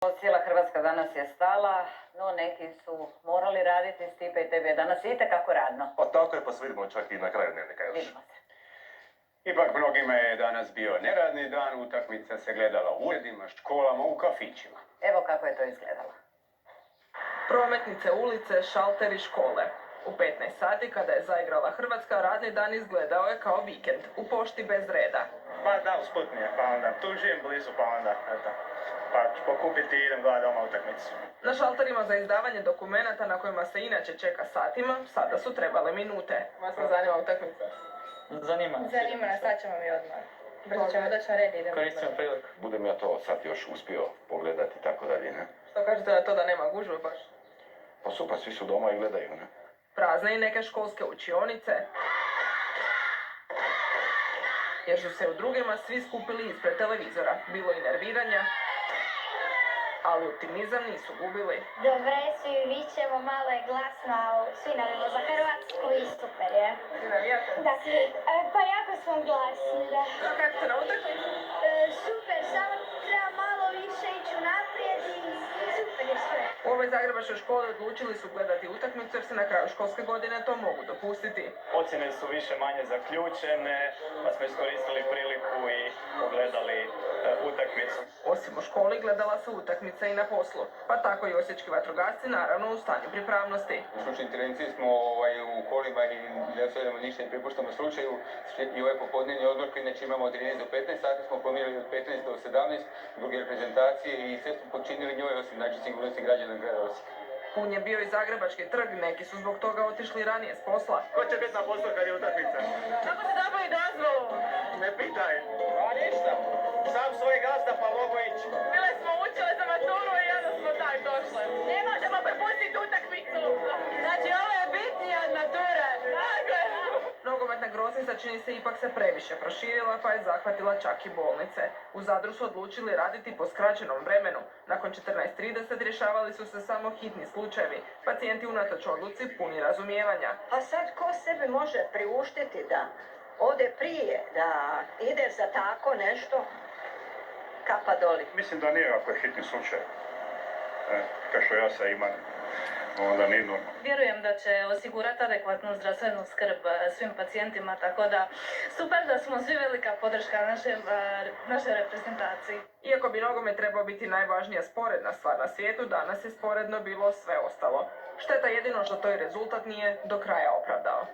Cijela Hrvatska danas je stala, no neki su morali raditi. Stipe i tebi je danas itekako radno. Pa tako je, pa se vidimo čak i na kraju dnevnika još. Vidimo se. Ipak mnogima je danas bio neradni dan, utakmica se gledala u uredima, školama, u kafićima. Evo kako je to izgledalo. Prometnice, ulice, šalteri, škole. U 15 sati kada je zaigrala Hrvatska, radni dan izgledao je kao vikend, u pošti bez reda. Pa da, usput mi je, pa onda tu živim blizu, pa onda, eto, pa ću pokupiti i idem gledati doma utakmicu. Na šalterima za izdavanje dokumenata na kojima se inače čeka satima, sada su trebale minute. Vas ne zanima utakmica? Zanima nas, sad ćemo mi odmah. Brzo ćemo doći na red i idemo. koristimo priliku. Budem ja to sad još uspio pogledati i tako dalje, ne? Što kažete na to da nema gužve baš? Pa super, svi su doma i gledaju, ne? Prazne i neke školske učionice, jer su se u drugima svi skupili ispred televizora. Bilo i nerviranja, ali optimizam nisu gubili. Dobre su i vićemo, malo je glasno, ali svi navimo za Hrvatsku i super je. Vi navijate? Da, pa jako smo glasni, da. Kako ste na utakmicu? Super, samo treba malo više ići naprijed i super je sve. U ovoj zagrebačkoj školi odlučili su gledati utakmicu jer se na kraju školske godine to mogu dopustiti. Ocjene su više manje zaključene, pa smo iskoristili priliku i pogledali utakmicu. Osim u školi gledala se utakmica i na poslu, pa tako i osječki vatrogasci naravno u stanju pripravnosti. U slučaju intervencije smo u kolima i ne ostavljamo ništa i prepuštamo slučaju. I ovaj popodnevni odmor koji inače imamo od 13 do 15 sati smo pomirili od 15 do 17 druge reprezentacije i sve smo počinili njoj osim znači sigurnosti građana grada Osijeka. Pun je bio i zagrebački trg, neki su zbog toga otišli ranije s posla. Ko će biti na poslu kad je utakmica? Kako se dobili dozvolu? Ne pitaj. A ništa. Sam svoje gazda pa mogu ići. Bile smo učile za maturu i onda smo tak došle. Ne možemo prepustiti utakmicu. Znači ovo je bitnije od mature. Dakle. Nogometna groznica čini se ipak se previše proširila pa je zahvatila čak i bolnice. U Zadru su odlučili raditi po skraćenom vremenu. Nakon 14:30 rješavali su se samo hitni slučajevi. Pacijenti unatoč odluci puni razumijevanja. A sad ko sebi može priuštiti da ode prije, da ide za tako nešto, kapa doli. Mislim da nije ako je hitni slučaj. Kao što ja sad imam, onda nije normalno. Vjerujem da će osigurati adekvatnu zdravstvenu skrb svim pacijentima, tako da super da smo svi velika podrška našoj reprezentaciji. Iako bi nogomet trebao biti najvažnija sporedna stvar na svijetu, danas je sporedno bilo sve ostalo. Šteta jedino što to i rezultat nije do kraja opravdao.